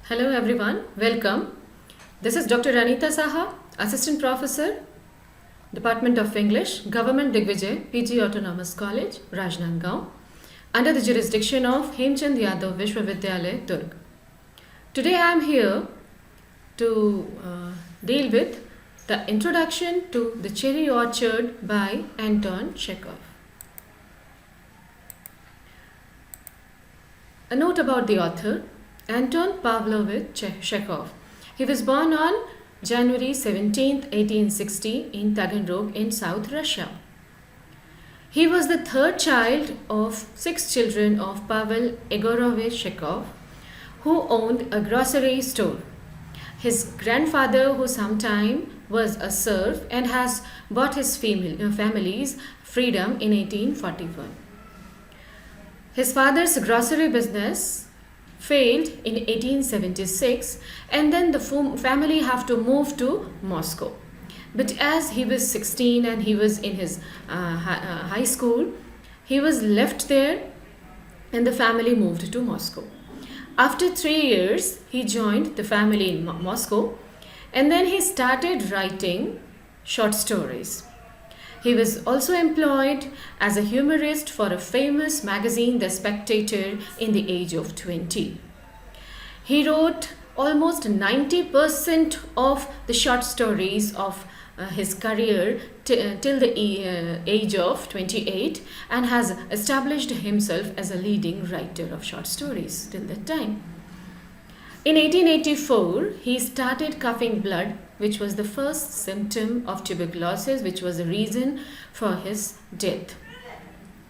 Hello everyone, welcome. This is Dr. Anita Saha, Assistant Professor, Department of English, Government Digvijay, PG Autonomous College, Rajnandgaon, under the jurisdiction of Hemchand Yadav Vishwavidyalaya, Durg. Today I am here to deal with the introduction to The Cherry Orchard by Anton Chekhov. A note about the author, Anton Pavlovich Chekhov. He was born on January 17, 1860 in Taganrog in South Russia. He was the third child of 6 children of Pavel Egorovich Chekhov, who owned a grocery store. His grandfather, who sometime was a serf and has bought his family's freedom in 1841. His father's grocery business failed in 1876, and then the family have to move to Moscow. But as he was 16 and he was in his high school, he was left there and the family moved to Moscow. After 3 years, he joined the family in Moscow, and then he started writing short stories. He was also employed as a humorist for a famous magazine, The Spectator, in the age of 20. He wrote almost 90% of the short stories of his career till the age of 28, and has established himself as a leading writer of short stories till that time. In 1884, he started coughing blood, which was the first symptom of tuberculosis, which was the reason for his death.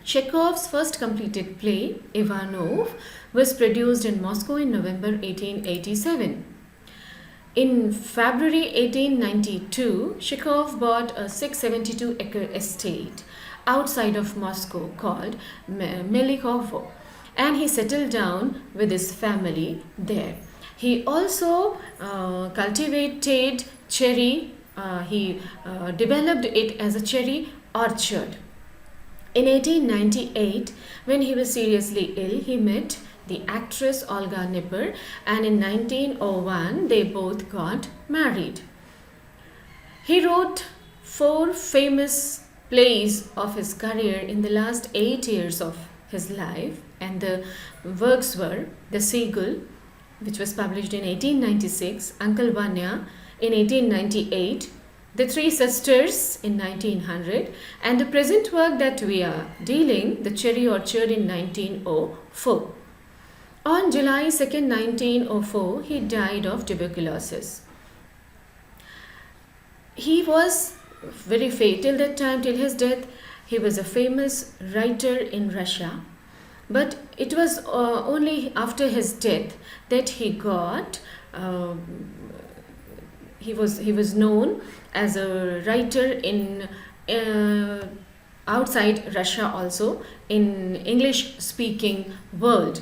Chekhov's first completed play, Ivanov, was produced in Moscow in November 1887. In February 1892, Chekhov bought a 672-acre estate outside of Moscow called Melikhovo, and he settled down with his family there. He also cultivated cherry. He developed it as a cherry orchard. In 1898, when he was seriously ill, he met the actress Olga Nipper, and in 1901, they both got married. He wrote 4 famous plays of his career in the last 8 years of his life, and the works were The Seagull, which was published in 1896, Uncle Vanya in 1898, The Three Sisters in 1900, and the present work that we are dealing, The Cherry Orchard, in 1904. On July 2nd, 1904, he died of tuberculosis. He was very fatal that time till his death. He was a famous writer in Russia. But it was only after his death that he got, he was known as a writer in outside Russia, also in English-speaking world,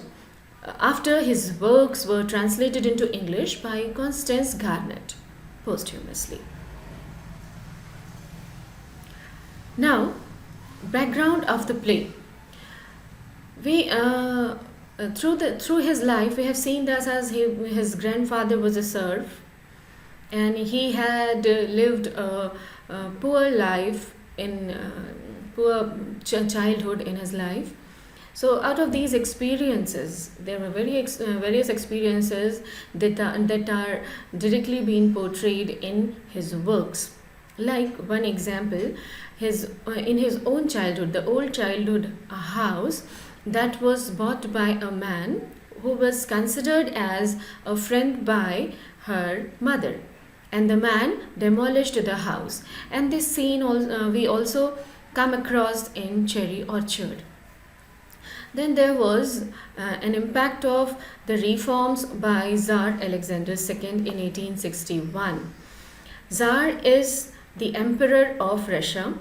after his works were translated into English by Constance Garnett posthumously. Now, background of the play. We through his life, we have seen that his grandfather was a serf, and he had lived a poor life in poor childhood in his life. So out of these experiences, there were various experiences that are directly being portrayed in his works. Like one example, in his own childhood, the old childhood house that was bought by a man who was considered as a friend by her mother, and the man demolished the house. And this scene we also come across in Cherry Orchard. Then there was an impact of the reforms by Tsar Alexander II in 1861. Tsar is the emperor of Russia,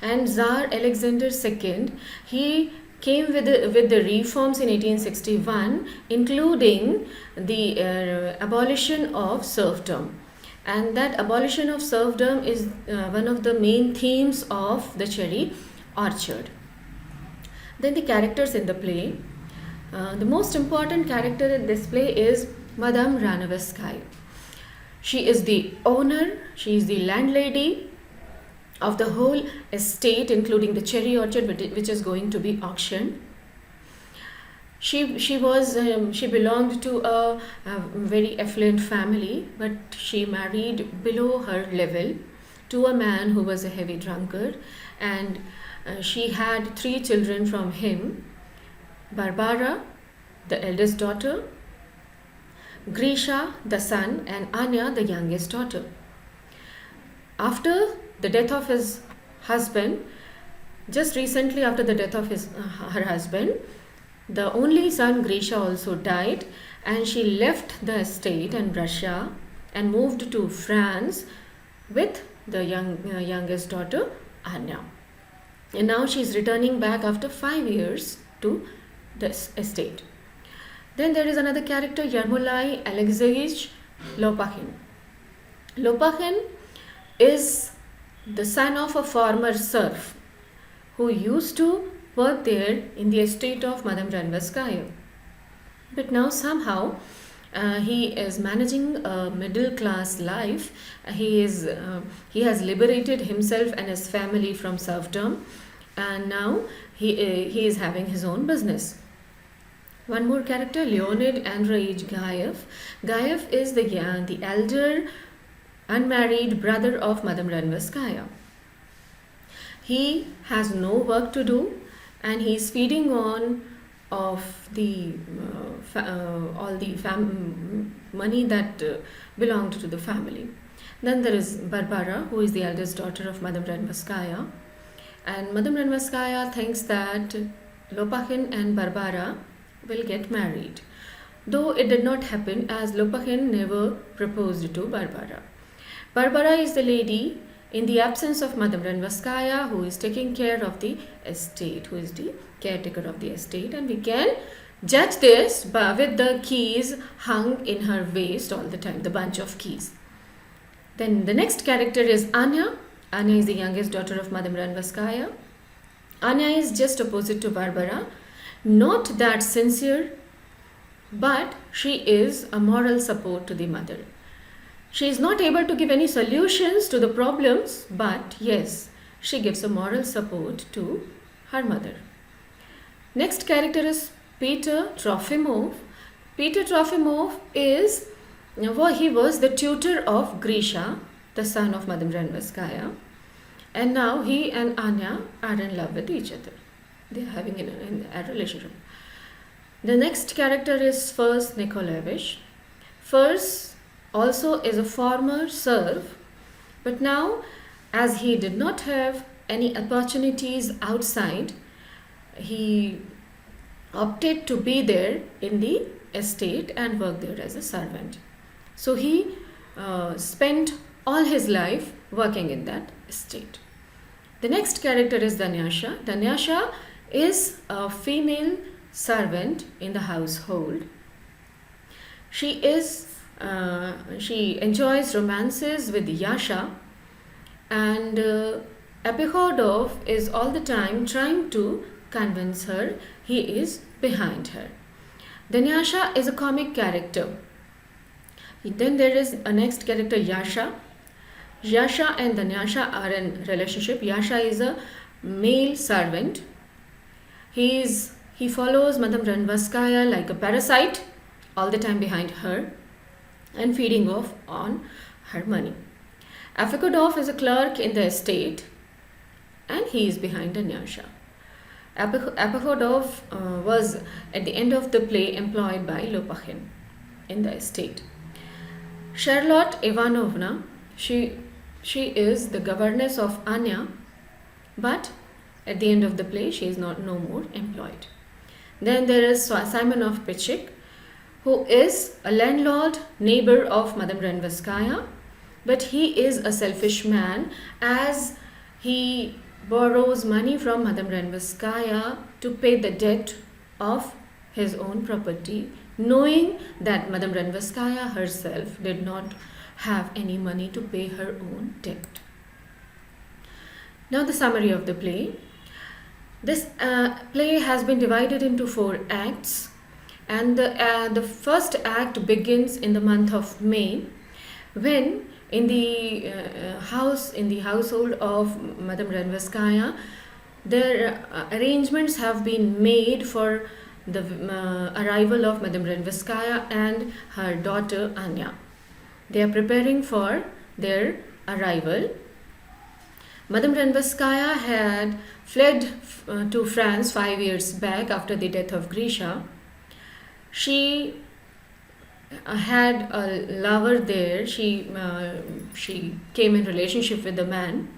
and Tsar Alexander II, he came with the reforms in 1861, including the abolition of serfdom. And that abolition of serfdom is one of the main themes of The Cherry Orchard. Then the characters in the play. The most important character in this play is Madame Ranevskaya. She is the owner, she is the landlady of the whole estate, including the cherry orchard, which is going to be auctioned. She belonged to a very affluent family, but she married below her level to a man who was a heavy drunkard, and she had 3 children from him: Barbara, the eldest daughter, Grisha, the son, and Anya, the youngest daughter. After the death of his husband, just recently after the death of her husband, the only son Grisha also died, and she left the estate and Russia and moved to France with the youngest daughter Anya. And now she is returning back after 5 years to this estate. Then there is another character, Yermolai Alexeyevich Lopakhin. Lopakhin is the son of a former serf who used to work there in the estate of Madame Ranevskaya. But now somehow he is managing a middle class life. He has liberated himself and his family from serfdom, and now he is having his own business. One more character, Leonid Andreevich Gaev. Gaev is the elder unmarried brother of Madame Ranevskaya. He has no work to do, and he is feeding on of the all the money that belonged to the family. Then there is Barbara, who is the eldest daughter of Madame Ranevskaya, and Madame Ranevskaya thinks that Lopakhin and Barbara will get married, though it did not happen, as Lopakhin never proposed to Barbara. Barbara is the lady in the absence of Madame Ranevskaya who is taking care of the estate, who is the caretaker of the estate, and we can judge this with the keys hung in her waist all the time, the bunch of keys. Then the next character is Anya. Anya is the youngest daughter of Madame Ranevskaya. Anya is just opposite to Barbara, not that sincere, but she is a moral support to the mother. She is not able to give any solutions to the problems, but yes, she gives a moral support to her mother. Next character is Peter Trofimov. Peter Trofimov is, he was the tutor of Grisha, the son of Madame Ranevskaya, and now he and Anya are in love with each other. They are having a relationship. The next character is Furs Nikolaevich. Furs also is a former serf, but now, as he did not have any opportunities outside, he opted to be there in the estate and work there as a servant. So he spent all his life working in that estate. The next character is Danyasha. Danyasha is a female servant in the household. She enjoys romances with Yasha, and Epihodov is all the time trying to convince her he is behind her. Danyasha is a comic character. Then there is a next character, Yasha. Yasha and Danyasha are in relationship. Yasha is a male servant. He follows Madame Ranevskaya like a parasite, all the time behind her and feeding off on her money. Epihodov is a clerk in the estate, and he is behind Danyasha. Epihodov was at the end of the play employed by Lopakhin in the estate. Charlotte Ivanovna, she is the governess of Anya, but at the end of the play she is no more employed. Then there is Simonov Pichik, who is a landlord neighbor of Madame Ranevskaya, but he is a selfish man, as he borrows money from Madame Ranevskaya to pay the debt of his own property, knowing that Madame Ranevskaya herself did not have any money to pay her own debt. Now the summary of the play. This play has been divided into 4 acts. And the first act begins in the month of May, when in the household of Madame Renverskaya, their arrangements have been made for the arrival of Madame Renverskaya and her daughter Anya. They are preparing for their arrival. Madame Renverskaya had fled to France 5 years back after the death of Grisha. She had a lover there. She came in relationship with a man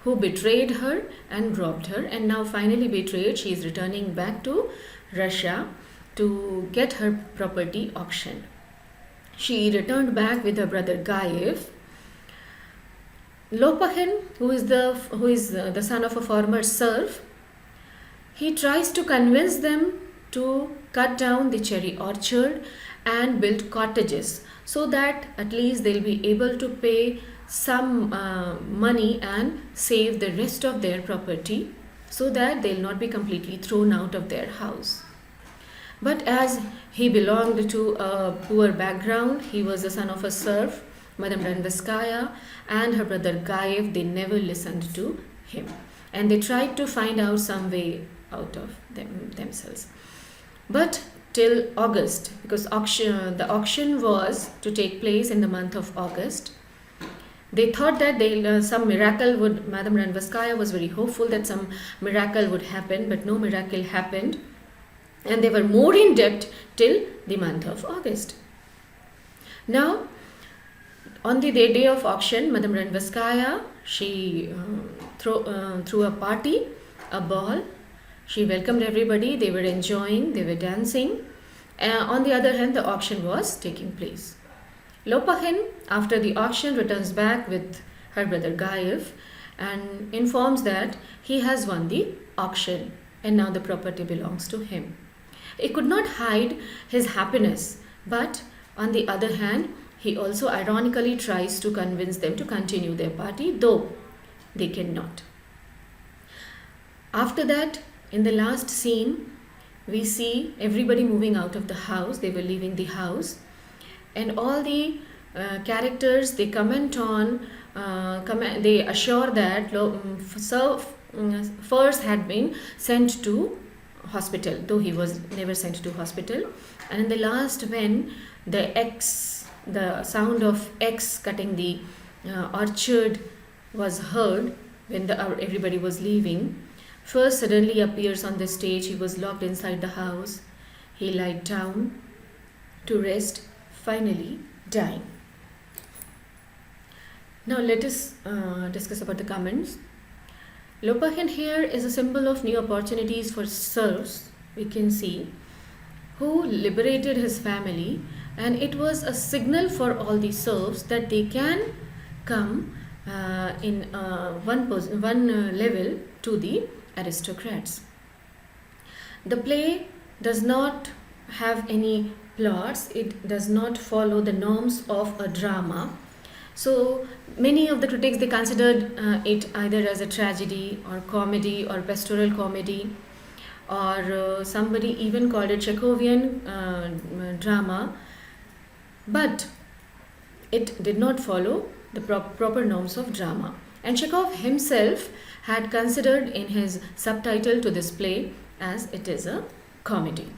who betrayed her and robbed her, and now finally betrayed, she is returning back to Russia to get her property auctioned. She returned back with her brother Gaev. Lopahin, who is the son of a former serf, he tries to convince them to cut down the cherry orchard and build cottages, so that at least they'll be able to pay some money and save the rest of their property, so that they'll not be completely thrown out of their house. But as he belonged to a poor background, he was the son of a serf, Madame Renverskaya and her brother Gaev, they never listened to him, and they tried to find out some way out of themselves. But till August, because the auction was to take place in the month of August, they thought that some miracle would. Madame Renverskaya was very hopeful that some miracle would happen, but no miracle happened, and they were more in debt till the month of August. Now, on the day of auction, Madame Renverskaya, she threw a party, a ball. She welcomed everybody. They were enjoying, they were dancing. On the other hand, the auction was taking place. Lopahin, after the auction, returns back with her brother Gaev and informs that he has won the auction and now the property belongs to him. He could not hide his happiness, but on the other hand, he also ironically tries to convince them to continue their party, though they cannot. After that, in the last scene, we see everybody moving out of the house. They were leaving the house, and all the characters, they comment on, they assure that first had been sent to hospital, though he was never sent to hospital. And in the last, when the sound of X cutting the orchard was heard, when everybody was leaving, first suddenly appears on the stage. He was locked inside the house. He lied down to rest, finally dying. Now let us discuss about the comments. Lopahin here is a symbol of new opportunities for serfs, we can see, who liberated his family, and it was a signal for all the serfs that they can come in one level to the aristocrats. The play does not have any plots. It does not follow the norms of a drama. So many of the critics, they considered it either as a tragedy or comedy or pastoral comedy, or somebody even called it Chekhovian drama, but it did not follow the proper norms of drama. And Chekhov himself had considered in his subtitle to this play as it is a comedy.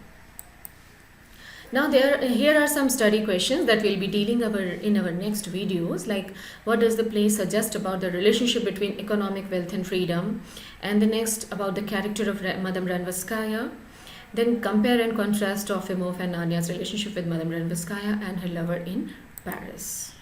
Now here are some study questions that we'll be dealing in our next videos, like what does the play suggest about the relationship between economic wealth and freedom, and the next about the character of Madame Renverskaya, then compare and contrast Trofimov and Anya's relationship with Madame Renverskaya and her lover in Paris.